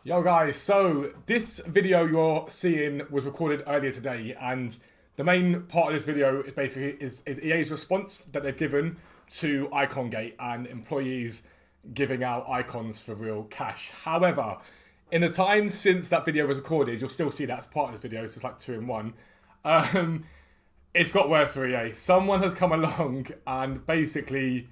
Yo guys, so this video you're seeing was recorded earlier today, and the main part of this video is basically is EA's response that they've given to IconGate and employees giving out icons for real cash. However, in the time since that video was recorded, you'll still see that as part of this video, so it's like 2 in 1. It's got worse for EA. Someone has come along and basically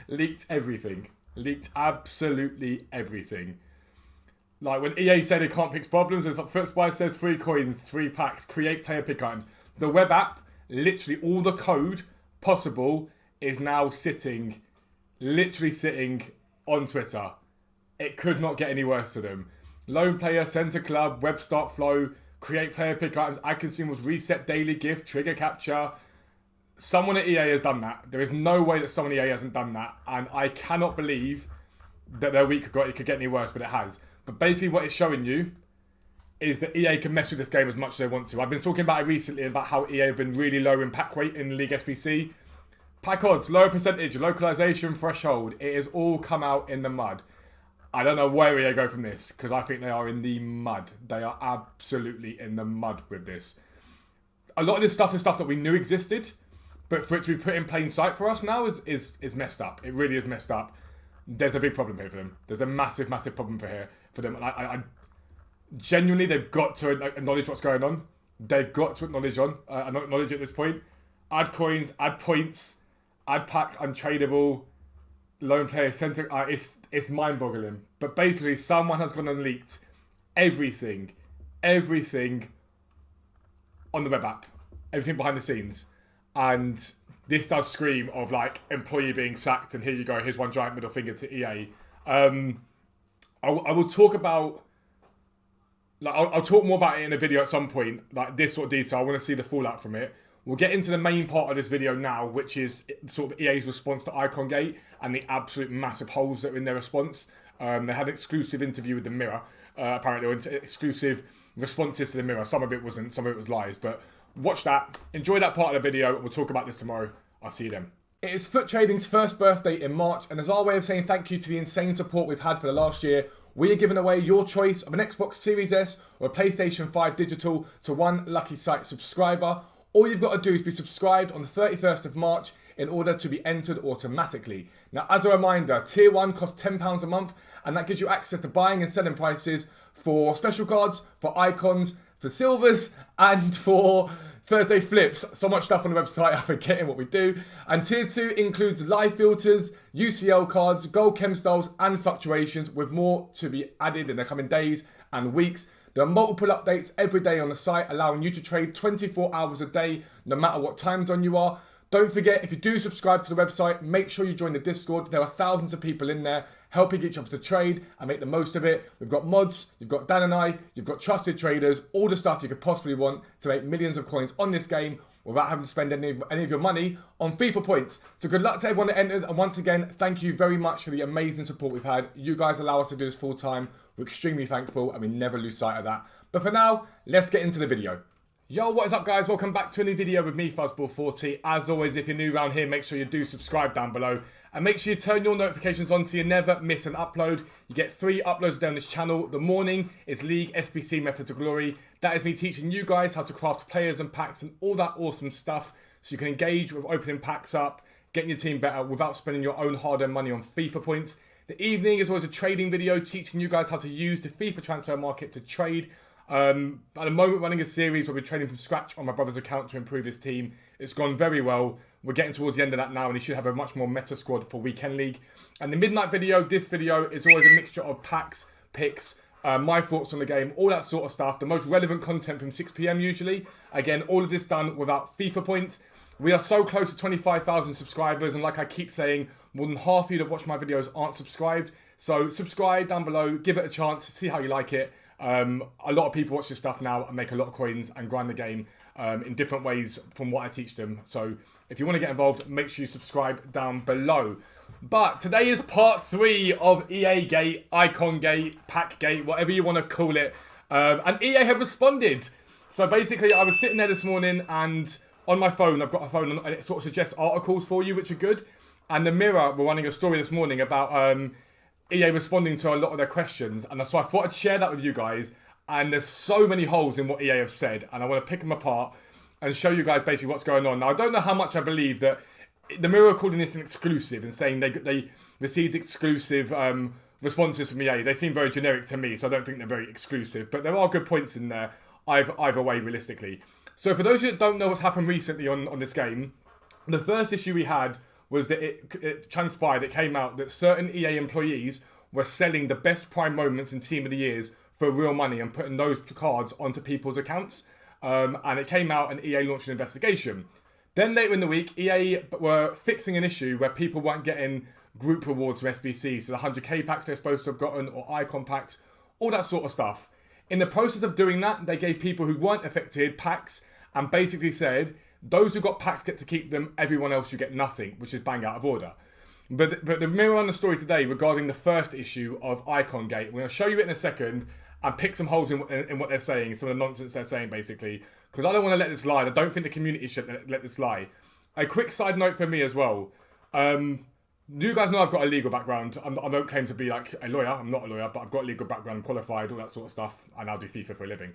leaked everything. Leaked absolutely everything. Like when EA said they can't fix problems, it's like Futtrading says 3 coins, 3 packs, create player pick items. The web app, literally all the code possible is now literally sitting on Twitter. It could not get any worse to them. Lone player, center club, web start flow, create player pick items, add consumers, reset daily gift, trigger capture. Someone at EA has done that. There is no way that someone at EA hasn't done that. And I cannot believe that their week it could get any worse, but it has. But basically what it's showing you is that EA can mess with this game as much as they want to. I've been talking about it recently, about how EA have been really low in pack weight in League SBC. Pack odds, lower percentage, localization, threshold. It has all come out in the mud. I don't know where EA go from this, because I think they are in the mud. They are absolutely in the mud with this. A lot of this stuff is stuff that we knew existed, but for it to be put in plain sight for us now is messed up. It really is messed up. There's a big problem here for them. There's a massive, massive problem for them. And I genuinely, they've got to acknowledge what's going on. They've got to acknowledge it at this point. Add coins, add points, add pack, untradeable, lone player, center. It's mind-boggling. But basically, someone has gone and leaked everything on the web app, everything behind the scenes. And this does scream of like employee being sacked, and here you go, here's one giant middle finger to EA. I will talk about, like, I'll talk more about it in a video at some point, like this sort of detail. I want to see the fallout from it. We'll get into the main part of this video now, which is sort of EA's response to IconGate and the absolute massive holes that are in their response. They had an exclusive interview with the Mirror, apparently, or exclusive responses to the Mirror. Some of it wasn't, some of it was lies, but watch that. Enjoy that part of the video. We'll talk about this tomorrow. I'll see you then. It is Futtrading's first birthday in March, and as our way of saying thank you to the insane support we've had for the last year, we are giving away your choice of an Xbox Series S or a PlayStation 5 digital to one lucky site subscriber. All you've got to do is be subscribed on the 31st of March in order to be entered automatically. Now, as a reminder, Tier 1 costs £10 a month, and that gives you access to buying and selling prices for special cards, for icons, for silvers, and for Thursday flips. So much stuff on the website, I'm forgetting what we do. And Tier 2 includes live filters, UCL cards, gold chem styles, and fluctuations, with more to be added in the coming days and weeks. There are multiple updates every day on the site, allowing you to trade 24 hours a day, no matter what time zone you are. Don't forget, if you do subscribe to the website, make sure you join the Discord. There are thousands of people in there helping each other to trade and make the most of it. We've got mods, you've got Dan and I, you've got trusted traders, all the stuff you could possibly want to make millions of coins on this game without having to spend any of your money on FIFA points. So good luck to everyone that enters, and once again, thank you very much for the amazing support we've had. You guys allow us to do this full time. We're extremely thankful, and we never lose sight of that. But for now, let's get into the video. Yo, what is up guys? Welcome back to a new video with me, Fuzzball40. As always, if you're new around here, make sure you do subscribe down below. And make sure you turn your notifications on so you never miss an upload. You get 3 uploads down this channel. The morning is League SBC Method to Glory. That is me teaching you guys how to craft players and packs and all that awesome stuff, so you can engage with opening packs up, getting your team better without spending your own hard-earned money on FIFA points. The evening is always a trading video teaching you guys how to use the FIFA transfer market to trade. At the moment, running a series where we're trading from scratch on my brother's account to improve his team. It's gone very well. We're getting towards the end of that now, and he should have a much more meta squad for Weekend League. And the midnight video, this video, is always a mixture of packs, picks, my thoughts on the game, all that sort of stuff. The most relevant content from 6 PM usually. Again, all of this done without FIFA points. We are so close to 25,000 subscribers, and like I keep saying, more than half of you that watch my videos aren't subscribed. So subscribe down below, give it a chance, see how you like it. A lot of people watch this stuff now and make a lot of coins and grind the game in different ways from what I teach them. So if you want to get involved, make sure you subscribe down below. But today is part 3 of EA Gate, IconGate, Packgate, whatever you want to call it. And EA have responded. So basically, I was sitting there this morning, and on my phone, I've got a phone, and it sort of suggests articles for you, which are good. And the Mirror were running a story this morning about EA responding to a lot of their questions. And so I thought I'd share that with you guys. And there's so many holes in what EA have said. And I want to pick them apart and show you guys basically what's going on. Now, I don't know how much I believe that the Mirror are calling this an exclusive and saying they received exclusive responses from EA. They seem very generic to me, so I don't think they're very exclusive. But there are good points in there either way, realistically. So for those of you that don't know what's happened recently on this game, the first issue we had was that it transpired, it came out that certain EA employees were selling the best prime moments and team of the years for real money and putting those cards onto people's accounts. And it came out and EA launched an investigation. Then later in the week, EA were fixing an issue where people weren't getting group rewards from SBC. So the 100k packs they're supposed to have gotten, or icon packs, all that sort of stuff. In the process of doing that, they gave people who weren't affected packs and basically said, those who got packs get to keep them, everyone else you get nothing, which is bang out of order. But the Mirror on the story today regarding the first issue of Icon Gate, we're going to show you it in a second and pick some holes in what they're saying, some of the nonsense they're saying basically, because I don't want to let this lie. I don't think the community should let this lie. A quick side note for me as well. You guys know I've got a legal background. I don't claim to be like a lawyer. I'm not a lawyer, but I've got a legal background, qualified, all that sort of stuff, and I do FIFA for a living.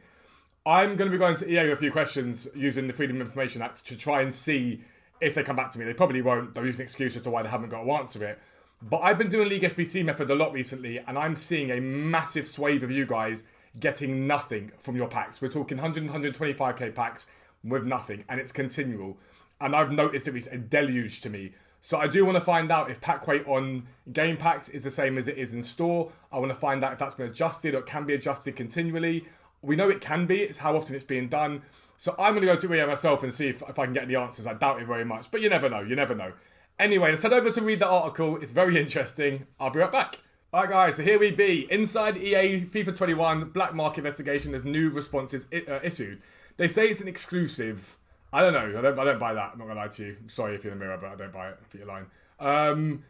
I'm going to be going to EA with a few questions using the Freedom of Information Act to try and see if they come back to me. They probably won't. They'll use an excuse as to why they haven't got to answer it. But I've been doing League SBC method a lot recently, and I'm seeing a massive swathe of you guys getting nothing from your packs. We're talking 100 and 125k packs with nothing, and it's continual. And I've noticed it's a deluge to me. So I do want to find out if pack weight on game packs is the same as it is in store. I want to find out if that's been adjusted or can be adjusted continually. We know it can be, it's how often it's being done. So I'm going to go to EA myself and see if I can get the answers. I doubt it very much, but you never know, you never know. Anyway, let's head over to read the article. It's very interesting. I'll be right back. Alright guys, so here we be. Inside EA FIFA 21 Black Market Investigation, there's new responses issued. They say it's an exclusive. I don't know, I don't buy that. I'm not going to lie to you. Sorry if you're in the Mirror, but I don't buy it if you're lying.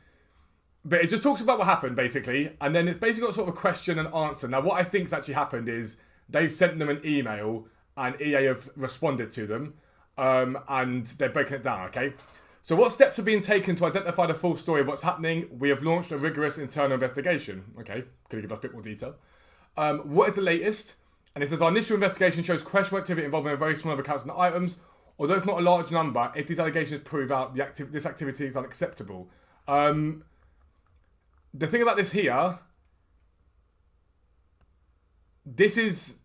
But it just talks about what happened, basically. And then it's basically got sort of a question and answer. Now, what I think's actually happened is they've sent them an email and EA have responded to them. And they're breaking it down, okay? So what steps are being taken to identify the full story of what's happening? We have launched a rigorous internal investigation. Okay, could you give us a bit more detail? What is the latest? And it says, our initial investigation shows questionable activity involving a very small number of accounts and items. Although it's not a large number, if these allegations prove out this activity is unacceptable. The thing about this here, this is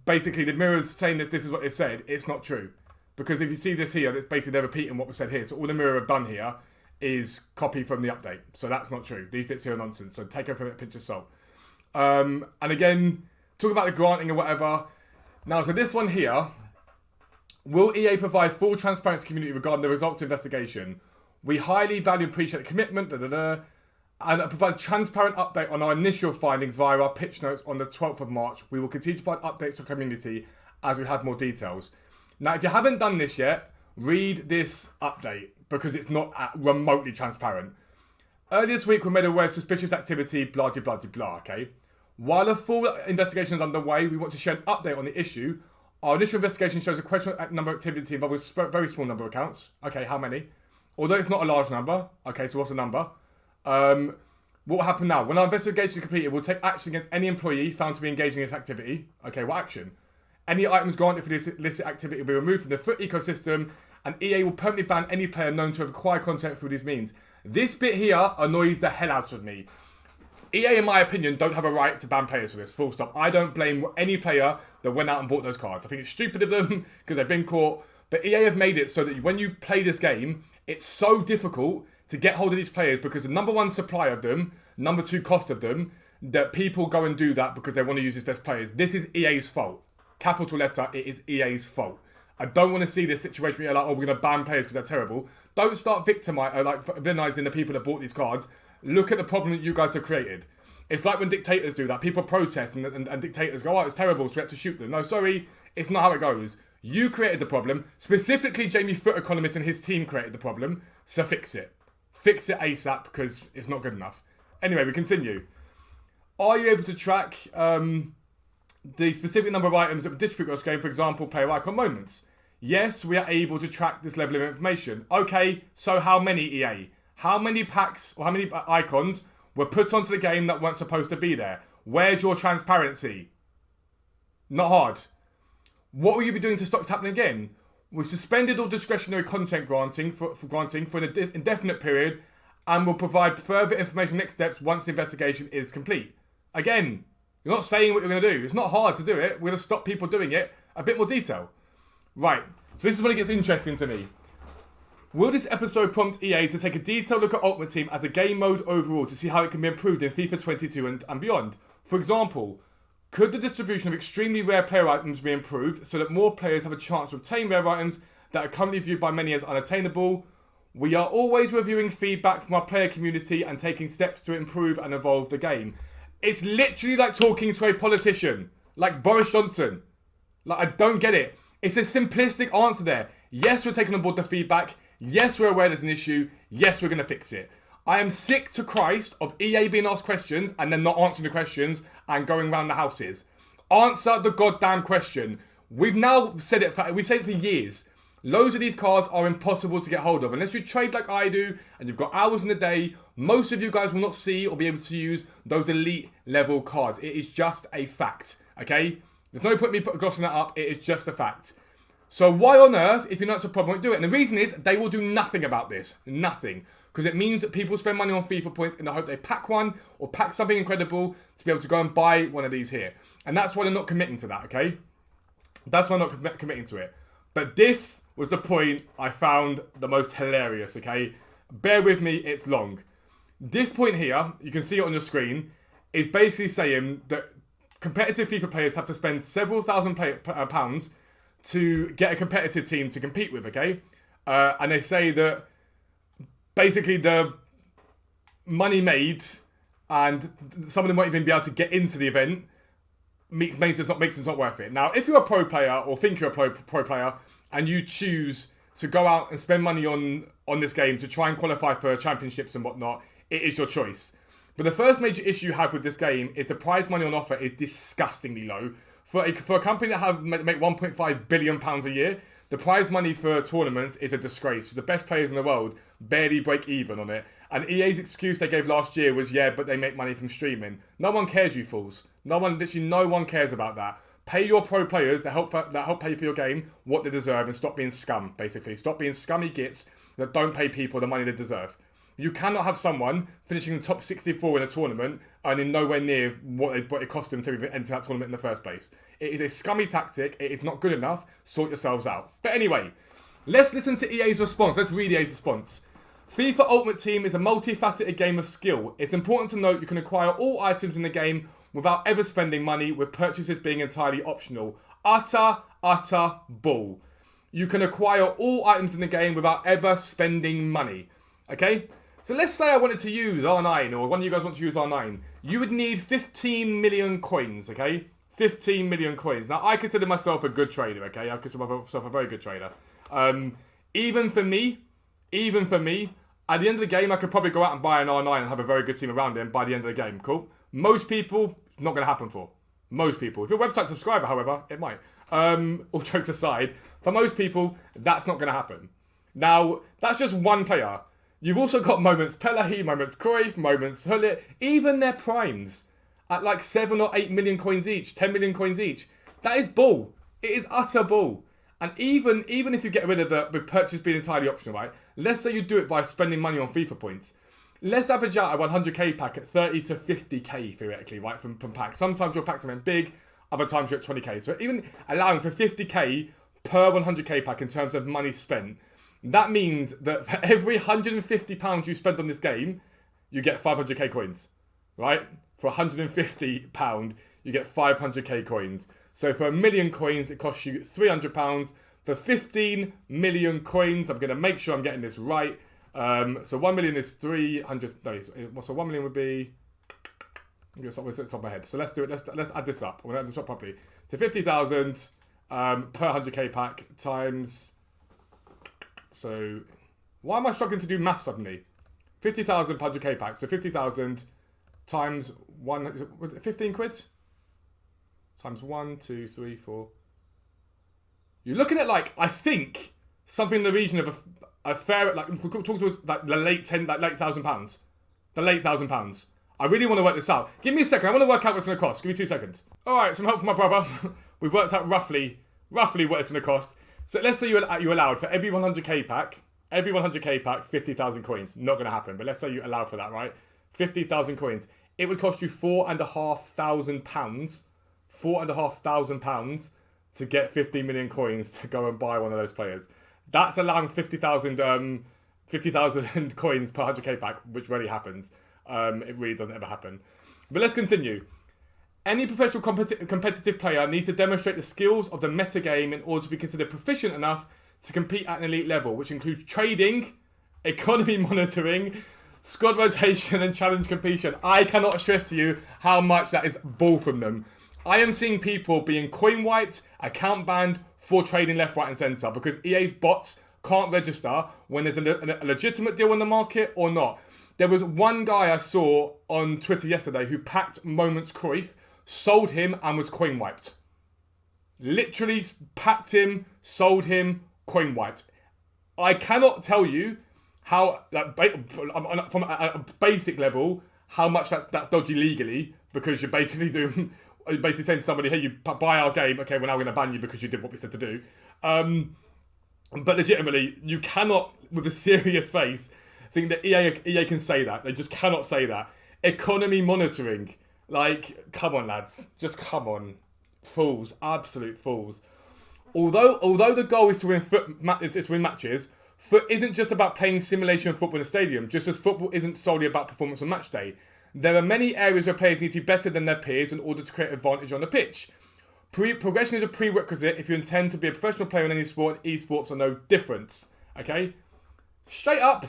basically the Mirror's saying that this is what they've said. It's not true. Because if you see this here, it's basically they're repeating what was said here. So all the Mirror have done here is copy from the update. So that's not true. These bits here are nonsense. So take everything with a pinch of salt. And again, talk about the granting or whatever. Now, so this one here, will EA provide full transparency to the community regarding the results of the investigation? We highly value and appreciate the commitment, and provide a transparent update on our initial findings via our pitch notes on the 12th of March. We will continue to provide updates to the community as we have more details. Now, if you haven't done this yet, read this update because it's not remotely transparent. Earlier this week, we made aware of suspicious activity, blah, blah, blah, blah, okay? While a full investigation is underway, we want to share an update on the issue. Our initial investigation shows a questionable number of activity involving a very small number of accounts. Okay, how many? Although it's not a large number. Okay, so what's the number? What will happen now? When our investigation is completed, we'll take action against any employee found to be engaging in this activity. Okay, what action? Any items granted for this illicit activity will be removed from the Foot ecosystem, and EA will permanently ban any player known to have acquired content through these means. This bit here annoys the hell out of me. EA, in my opinion, don't have a right to ban players for this, full stop. I don't blame any player that went out and bought those cards. I think it's stupid of them because they've been caught. But EA have made it so that when you play this game, it's so difficult to get hold of these players because the number one supply of them, number two cost of them, that people go and do that because they want to use his best players. This is EA's fault. Capital letter, it is EA's fault. I don't want to see this situation where you're like, oh, we're going to ban players because they're terrible. Don't start villainizing the people that bought these cards. Look at the problem that you guys have created. It's like when dictators do that. People protest and dictators go, oh, it's terrible, so we have to shoot them. No, sorry, it's not how it goes. You created the problem. Specifically, Jamie Foot Economist and his team created the problem. So fix it. Fix it ASAP because it's not good enough. Anyway, we continue. Are you able to track the specific number of items that were distributed across game, for example, player icon moments? Yes, we are able to track this level of information. Okay, so how many EA? How many packs or how many icons were put onto the game that weren't supposed to be there? Where's your transparency? Not hard. What will you be doing to stop this happening again? We suspended all discretionary content granting for an indefinite period, and will provide further information next steps once the investigation is complete. Again, you're not saying what you're going to do. It's not hard to do it. We're going to stop people doing it. A bit more detail. Right, so this is when it gets interesting to me. Will this episode prompt EA to take a detailed look at Ultimate Team as a game mode overall to see how it can be improved in FIFA 22 and beyond? For example, could the distribution of extremely rare player items be improved so that more players have a chance to obtain rare items that are currently viewed by many as unattainable? We are always reviewing feedback from our player community and taking steps to improve and evolve the game. It's literally like talking to a politician, like Boris Johnson. Like, I don't get it. It's a simplistic answer there. Yes, we're taking on board the feedback. Yes, we're aware there's an issue. Yes, we're going to fix it. I am sick to Christ of EA being asked questions and then not answering the questions and going round the houses. Answer the goddamn question. We've now said it for years. Loads of these cards are impossible to get hold of. Unless you trade like I do and you've got hours in the day, most of you guys will not see or be able to use those elite level cards. It is just a fact, okay? There's no point in me glossing that up. It is just a fact. So why on earth, if you know it's a problem, won't do it? And the reason is they will do nothing about this. Nothing. Because it means that people spend money on FIFA points in the hope they pack one or pack something incredible to be able to go and buy one of these here. And that's why they're not committing to that, okay? That's why I'm not committing to it. But this was the point I found the most hilarious, okay? Bear with me, it's long. This point here, you can see it on your screen, is basically saying that competitive FIFA players have to spend several thousand pounds to get a competitive team to compete with, okay? And they say that basically the money made and some of them won't even be able to get into the event makes it not worth it. Now, if you're a pro player or think you're a pro player and you choose to go out and spend money on this game to try and qualify for championships and whatnot, it is your choice. But the first major issue you have with this game is the prize money on offer is disgustingly low. For a company that make £1.5 billion a year, the prize money for tournaments is a disgrace. The best players in the world barely break even on it. And EA's excuse they gave last year was, yeah, but they make money from streaming. No one cares, you fools. No one cares about that. Pay your pro players that help pay for your game what they deserve and stop being scum, basically. Stop being scummy gits that don't pay people the money they deserve. You cannot have someone finishing in the top 64 in a tournament earning nowhere near what it cost them to even enter that tournament in the first place. It is a scummy tactic. It is not good enough. Sort yourselves out. But anyway, let's listen to EA's response. Let's read EA's response. FIFA Ultimate Team is a multifaceted game of skill. It's important to note you can acquire all items in the game without ever spending money, with purchases being entirely optional. Utter bull. You can acquire all items in the game without ever spending money. Okay? So let's say I wanted to use R9, or one of you guys want to use R9. You would need 15 million coins, okay? 15 million coins. Now, I consider myself a good trader, okay? I consider myself a very good trader. Even for me, at the end of the game, I could probably go out and buy an R9 and have a very good team around him by the end of the game. Cool? Most people, it's not going to happen for. Most people. If you're a website subscriber, however, it might. All jokes aside, for most people, that's not going to happen. Now, that's just one player. You've also got moments Pelahi, moments Cruyff, moments Hullet, even their primes at like 7 or 8 million coins each, 10 million coins each. That is bull. It is utter bull. And even if you get rid of the purchase being entirely optional, right? Let's say you do it by spending money on FIFA points. Let's average out a 100k pack at 30 to 50k theoretically, right? From packs. Sometimes your packs are big, other times you're at 20k. So even allowing for 50k per 100k pack in terms of money spent, that means that for every £150 you spend on this game, you get 500k coins, right? For £150, you get 500k coins. So for 1 million coins, it costs you £300. For 15 million coins, I'm going to make sure I'm getting this right. So 1 million is 300. No, so 1 million would be. I'm going to start with the top of my head. So let's do it. Let's add this up. We'll add this up properly. So 50,000 per 100k pack times. So why am I struggling to do math suddenly? 50,000 per 100k pack. So 50,000 times one. Is it 15 quid? Times 1, 2, 3, 4. You're looking at like, I think, something in the region of a fair, like, we're talking to like the late £1,000. The late £1,000. I really want to work this out. Give me a second. I want to work out what it's going to cost. Give me 2 seconds. All right, some help from my brother. We've worked out roughly what it's going to cost. So let's say you allowed for every 100k pack, 50,000 coins. Not going to happen, but let's say you allow for that, right? 50,000 coins. It would cost you £4,500. £4,500 to get 50 million coins to go and buy one of those players. That's allowing 50,000 coins per 100k pack, which rarely happens. It really doesn't ever happen. But let's continue. Any professional competitive player needs to demonstrate the skills of the metagame in order to be considered proficient enough to compete at an elite level, which includes trading, economy monitoring, squad rotation, and challenge completion. I cannot stress to you how much that is bull from them. I am seeing people being coin wiped, account banned for trading left, right, and centre because EA's bots can't register when there's a legitimate deal on the market or not. There was one guy I saw on Twitter yesterday who packed Moments Cruyff, sold him, and was coin wiped. Literally packed him, sold him, coin wiped. I cannot tell you how, like, from a basic level, how much that's dodgy legally, because you're basically saying to somebody, hey, you buy our game, okay, we're now going to ban you because you did what we said to do. But legitimately, you cannot, with a serious face, think that EA can say that. They just cannot say that. Economy monitoring. Like, come on, lads. Just come on. Fools. Absolute fools. Although the goal is to win matches, foot isn't just about playing simulation football in a stadium, just as football isn't solely about performance on match day. There are many areas where players need to be better than their peers in order to create advantage on the pitch. Progression is a prerequisite if you intend to be a professional player in any sport, and esports are no difference. Okay? Straight up,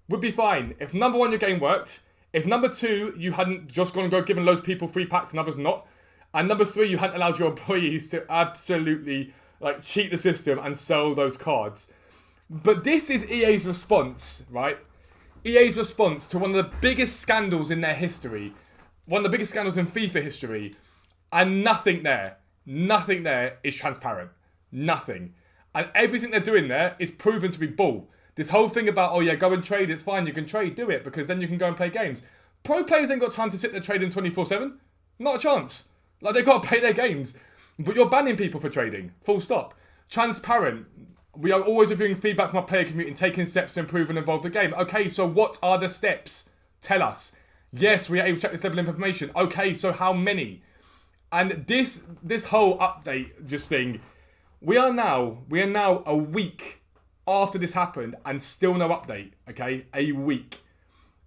would be fine. If number one, your game worked. If number two, you hadn't just gone and given loads of people free packs and others not. And number three, you hadn't allowed your employees to absolutely like cheat the system and sell those cards. But this is EA's response, right? EA's response to one of the biggest scandals in their history. One of the biggest scandals in FIFA history. And nothing there is transparent. Nothing. And everything they're doing there is proven to be bull. This whole thing about, oh yeah, go and trade, it's fine, you can trade, do it, because then you can go and play games. Pro players ain't got time to sit there trading 24/7. Not a chance. Like, they've got to play their games. But you're banning people for trading. Full stop. Transparent. We are always reviewing feedback from our player community and taking steps to improve and evolve the game. Okay, so what are the steps? Tell us. Yes, we are able to check this level of information. Okay, so how many? And this whole update just thing, we are now a week after this happened and still no update, okay? A week.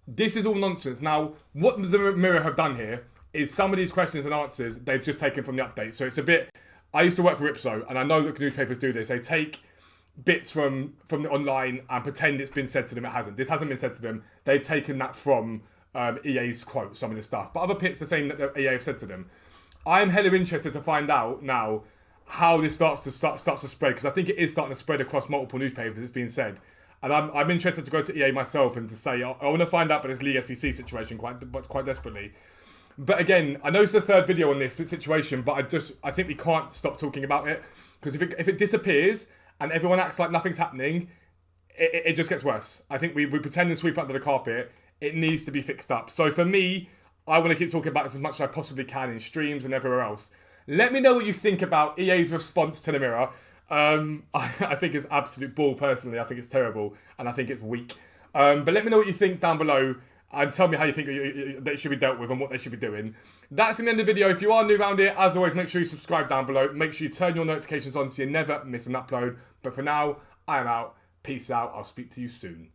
This is all nonsense. Now, what the Mirror have done here is some of these questions and answers they've just taken from the update. So it's a bit, I used to work for Ipso and I know that newspapers do this. They take bits from the online and pretend it's been said to them. It hasn't. This hasn't been said to them. They've taken that from EA's quote, some of this stuff. But other bits are saying that EA have said to them. I'm hella interested to find out now how this starts to spread, because I think it is starting to spread across multiple newspapers, it's being said. And I'm interested to go to EA myself and to say, I want to find out about this League SBC situation quite desperately. But again, I know it's the third video on this situation, but I think we can't stop talking about it, because if it disappears and everyone acts like nothing's happening, it just gets worse. I think we pretend and sweep under the carpet. It needs to be fixed up. So for me, I want to keep talking about this as much as I possibly can in streams and everywhere else. Let me know what you think about EA's response to the Mirror. I think it's absolute bull, personally. I think it's terrible, and I think it's weak. But let me know what you think down below, and tell me how you think they should be dealt with and what they should be doing. That's the end of the video. If you are new around here, as always, make sure you subscribe down below. Make sure you turn your notifications on so you never miss an upload. But for now, I am out. Peace out. I'll speak to you soon.